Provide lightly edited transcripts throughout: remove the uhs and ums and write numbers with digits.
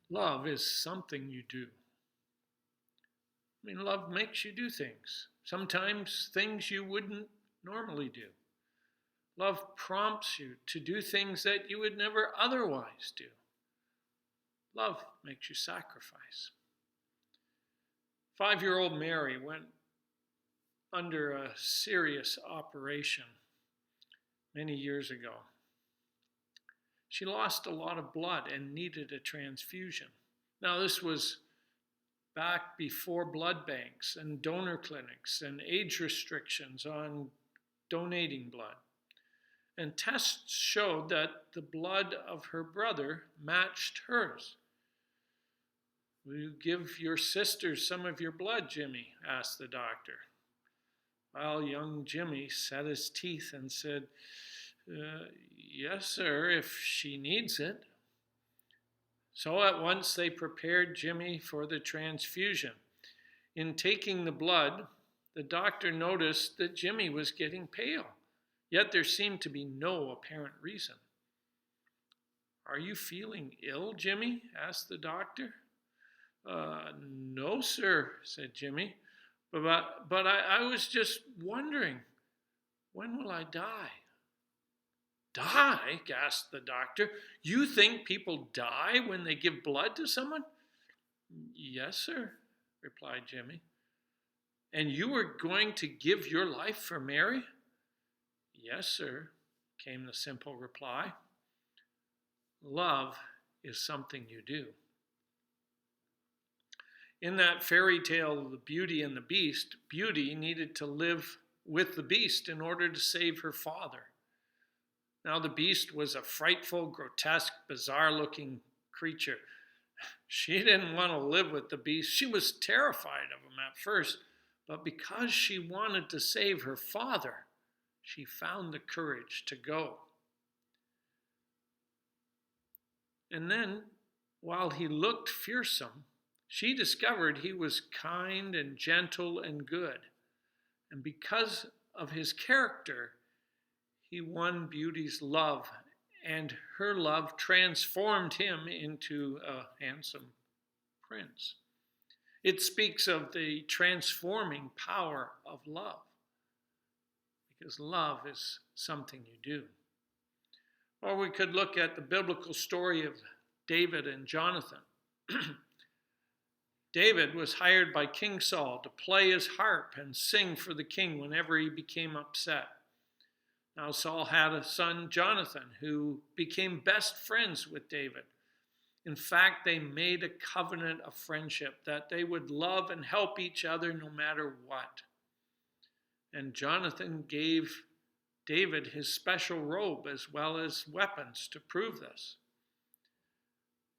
Love is something you do. I mean, love makes you do things. Sometimes things you wouldn't normally do. Love prompts you to do things that you would never otherwise do. Love makes you sacrifice. 5-year-old Mary went under a serious operation many years ago. She lost a lot of blood and needed a transfusion. Now, this was back before blood banks and donor clinics and age restrictions on donating blood. And tests showed that the blood of her brother matched hers. "Will you give your sister some of your blood, Jimmy?" asked the doctor. Well, young Jimmy set his teeth and said, "Yes, sir, if she needs it." So at once they prepared Jimmy for the transfusion. In taking the blood, the doctor noticed that Jimmy was getting pale, yet there seemed to be no apparent reason. "Are you feeling ill, Jimmy?" asked the doctor. "No, sir," said Jimmy, but I was just wondering, when will I die?" "Die?" gasped the doctor. "You think people die when they give blood to someone?" "Yes, sir," replied Jimmy. "And you were going to give your life for Mary?" "Yes, sir," came the simple reply. Love is something you do. In that fairy tale, The Beauty and the Beast, Beauty needed to live with the Beast in order to save her father. Now, the Beast was a frightful, grotesque, bizarre-looking creature. She didn't want to live with the Beast. She was terrified of him at first, but because she wanted to save her father, she found the courage to go. And then, while he looked fearsome, she discovered he was kind and gentle and good. And because of his character, he won Beauty's love, and her love transformed him into a handsome prince. It speaks of the transforming power of love, because love is something you do. Or we could look at the biblical story of David and Jonathan. David was hired by King Saul to play his harp and sing for the king whenever he became upset. Now Saul had a son, Jonathan, who became best friends with David. In fact, they made a covenant of friendship that they would love and help each other no matter what. And Jonathan gave David his special robe as well as weapons to prove this.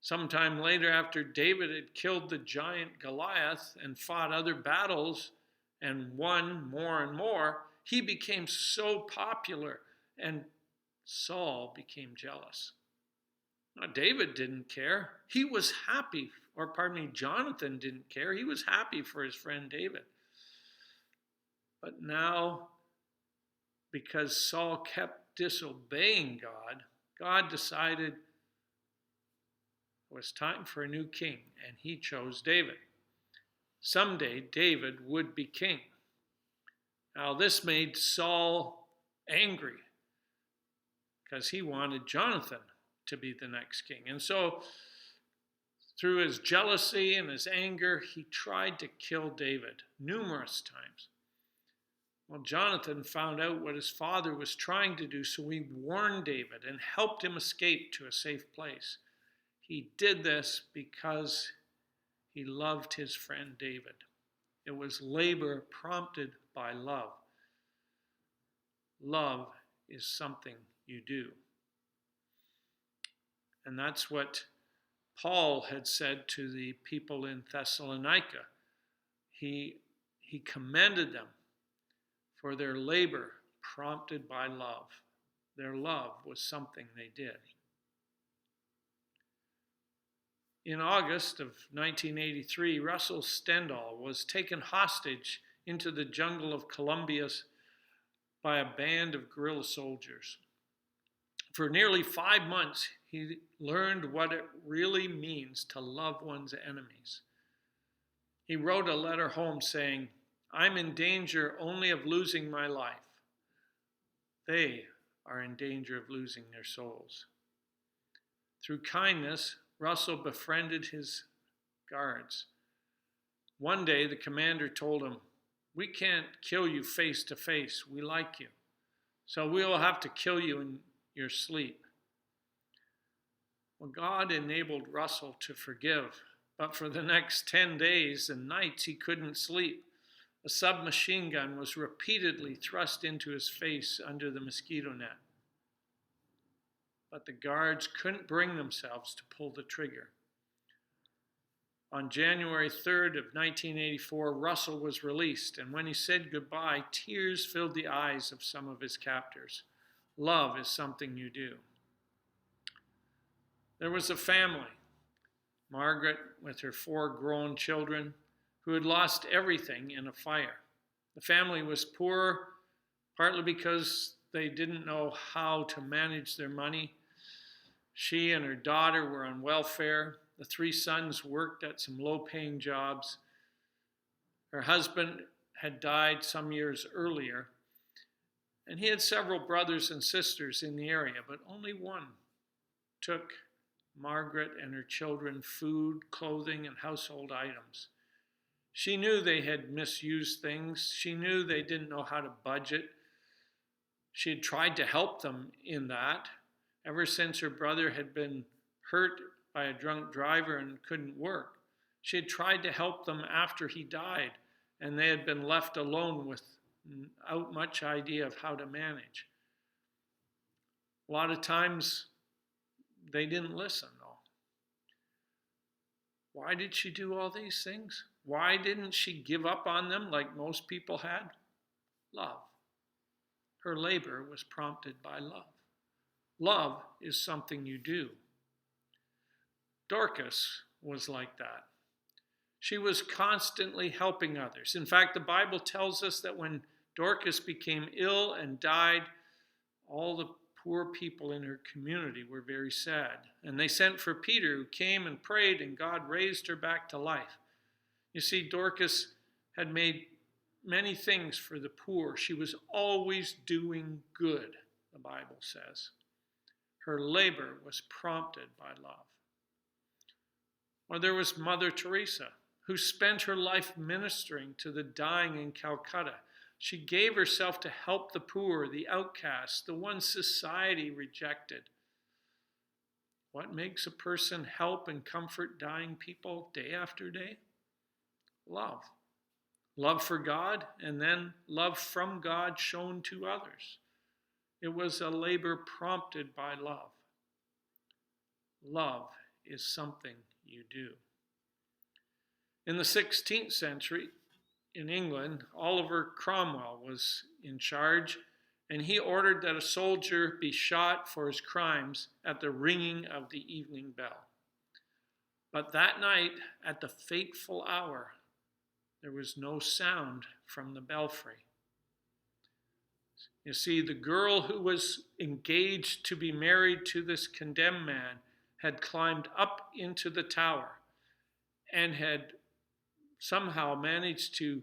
Sometime later, after David had killed the giant Goliath and fought other battles and won more and more, he became so popular and Saul became jealous. Now, David didn't care. He was happy, Jonathan didn't care. He was happy for his friend David. But now, because Saul kept disobeying God, God decided it was time for a new king, and he chose David. Someday, David would be king. Now, this made Saul angry because he wanted Jonathan to be the next king. And so, through his jealousy and his anger, he tried to kill David numerous times. Well, Jonathan found out what his father was trying to do, so he warned David and helped him escape to a safe place. He did this because he loved his friend David. It was labor prompted by love. Love is something you do. And that's what Paul had said to the people in Thessalonica. He commended them for their labor prompted by love. Their love was something they did. In August of 1983, Russell Stendhal was taken hostage into the jungle of Colombia by a band of guerrilla soldiers. For nearly 5 months, He learned what it really means to love one's enemies. He wrote a letter home saying, "I'm in danger only of losing my life. They are in danger of losing their souls." Through kindness, Russell befriended his guards. One day, the commander told him, "We can't kill you face to face. We like you. So we will have to kill you in your sleep." Well, God enabled Russell to forgive, but for the next 10 days and nights he couldn't sleep. A submachine gun was repeatedly thrust into his face under the mosquito net. But the guards couldn't bring themselves to pull the trigger. On January 3rd of 1984, Russell was released, and when he said goodbye, tears filled the eyes of some of his captors. Love is something you do. There was a family, Margaret with her 4 grown children, who had lost everything in a fire. The family was poor, partly because they didn't know how to manage their money. She and her daughter were on welfare. The 3 sons worked at some low-paying jobs. Her husband had died some years earlier, and he had several brothers and sisters in the area, but only one took Margaret and her children food, clothing, and household items. She knew they had misused things. She knew they didn't know how to budget. She had tried to help them in that ever since her brother had been hurt by a drunk driver and couldn't work. She had tried to help them after he died, and they had been left alone without much idea of how to manage. A lot of times they didn't listen, though. Why did she do all these things? Why didn't she give up on them like most people had? Love. Her labor was prompted by love. Love is something you do. Dorcas was like that. She was constantly helping others. In fact, the Bible tells us that when Dorcas became ill and died, all the poor people in her community were very sad. And they sent for Peter, who came and prayed, and God raised her back to life. You see, Dorcas had made many things for the poor. She was always doing good, the Bible says. Her labor was prompted by love. Or there was Mother Teresa, who spent her life ministering to the dying in Calcutta. She gave herself to help the poor, the outcasts, the ones society rejected. What makes a person help and comfort dying people day after day? Love. Love for God, and then love from God shown to others. It was a labor prompted by love. Love is something you do. In the 16th century, in England, Oliver Cromwell was in charge, and he ordered that a soldier be shot for his crimes at the ringing of the evening bell. But that night, at the fateful hour, there was no sound from the belfry. You see, the girl who was engaged to be married to this condemned man had climbed up into the tower and had somehow managed to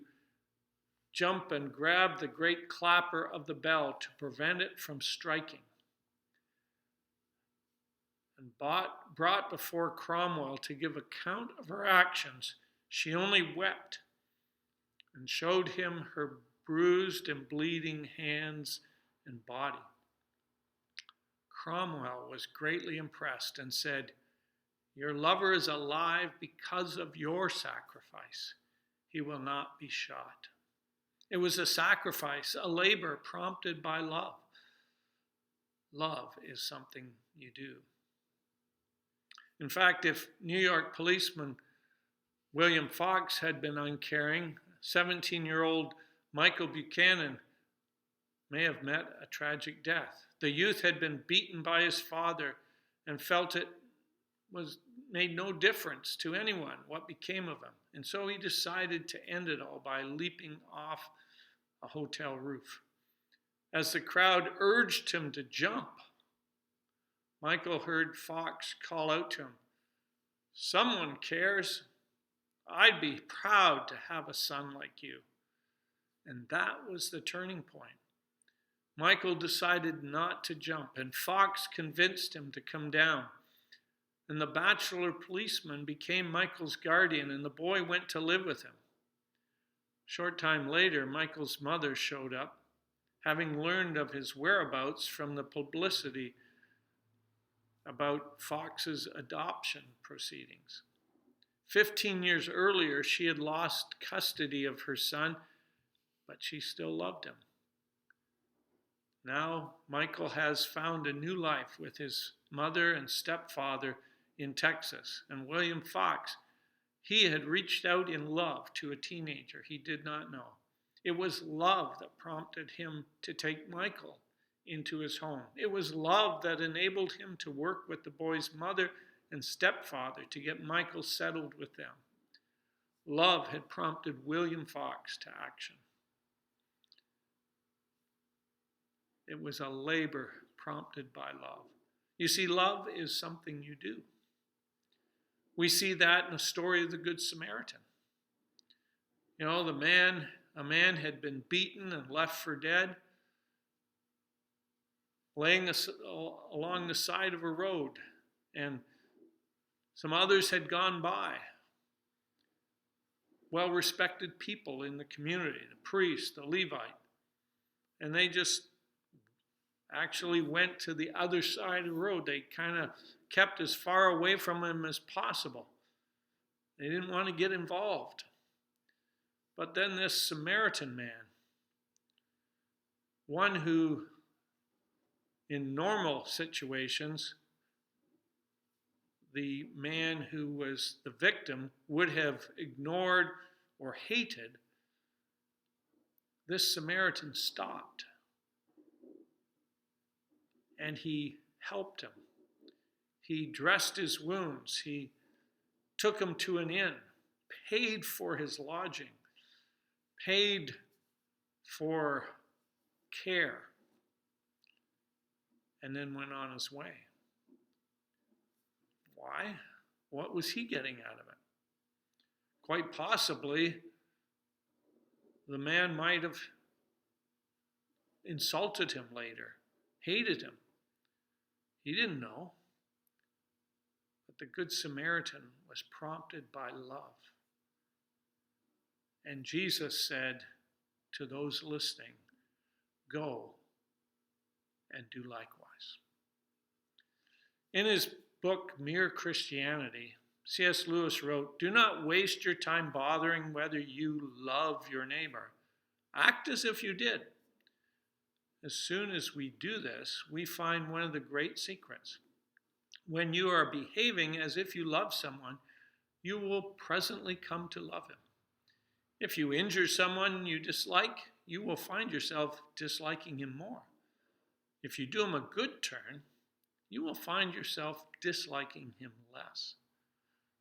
jump and grab the great clapper of the bell to prevent it from striking. And brought before Cromwell to give account of her actions, she only wept and showed him her bruised and bleeding hands and body. Cromwell was greatly impressed and said, "Your lover is alive because of your sacrifice. He will not be shot." It was a sacrifice, a labor prompted by love. Love is something you do. In fact, if New York policeman William Fox had been uncaring, 17-year-old Michael Buchanan may have met a tragic death. The youth had been beaten by his father and felt it made no difference to anyone what became of him. And so he decided to end it all by leaping off a hotel roof. As the crowd urged him to jump, Michael heard Fox call out to him, "Someone cares. I'd be proud to have a son like you." And that was the turning point. Michael decided not to jump, and Fox convinced him to come down. And the bachelor policeman became Michael's guardian, and the boy went to live with him. A short time later, Michael's mother showed up, having learned of his whereabouts from the publicity about Fox's adoption proceedings. 15 years earlier, she had lost custody of her son, but she still loved him. Now, Michael has found a new life with his mother and stepfather in Texas. And William Fox, he had reached out in love to a teenager he did not know. It was love that prompted him to take Michael into his home. It was love that enabled him to work with the boy's mother and stepfather to get Michael settled with them. Love had prompted William Fox to action. It was a labor prompted by love. You see, love is something you do. We see that in the story of the Good Samaritan. You know, a man had been beaten and left for dead, laying along the side of a road, and some others had gone by. Well-respected people in the community, the priest, the Levite, and they just actually went to the other side of the road. They kind of kept as far away from him as possible. They didn't want to get involved. But then this Samaritan man, one who in normal situations, the man who was the victim would have ignored or hated, this Samaritan stopped. And he helped him. He dressed his wounds. He took him to an inn, paid for his lodging, paid for care, and then went on his way. Why? What was he getting out of it? Quite possibly, the man might have insulted him later, hated him. He didn't know. But the Good Samaritan was prompted by love. And Jesus said to those listening, "Go and do likewise." In his book, Mere Christianity, C.S. Lewis wrote, "Do not waste your time bothering whether you love your neighbor. Act as if you did." As soon as we do this, we find one of the great secrets. When you are behaving as if you love someone, you will presently come to love him. If you injure someone you dislike, you will find yourself disliking him more. If you do him a good turn, you will find yourself disliking him less.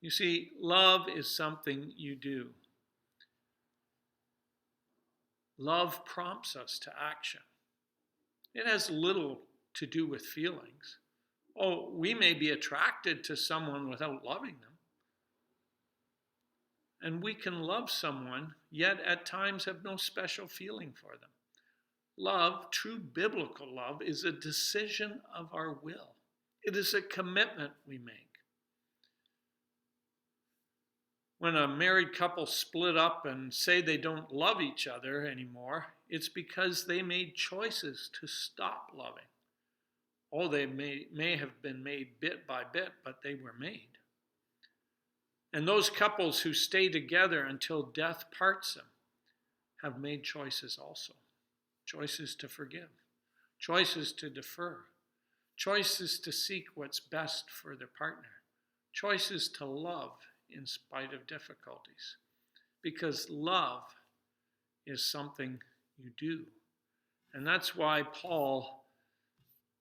You see, love is something you do. Love prompts us to action. It has little to do with feelings. Oh, we may be attracted to someone without loving them. And we can love someone, yet at times have no special feeling for them. Love, true biblical love, is a decision of our will. It is a commitment we make. When a married couple split up and say they don't love each other anymore, it's because they made choices to stop loving. Oh, they may have been made bit by bit, but they were made. And those couples who stay together until death parts them have made choices also. Choices to forgive, choices to defer, choices to seek what's best for their partner, choices to love in spite of difficulties. Because love is something you do. And that's why Paul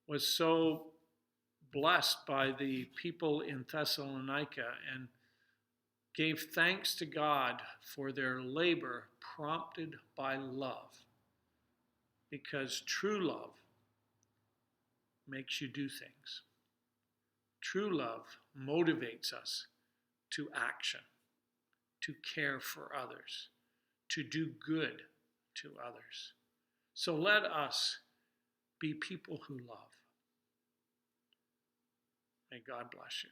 was so blessed by the people in Thessalonica and gave thanks to God for their labor prompted by love. Because true love makes you do things. True love motivates us to action, to care for others, to do good to others. So let us be people who love. May God bless you.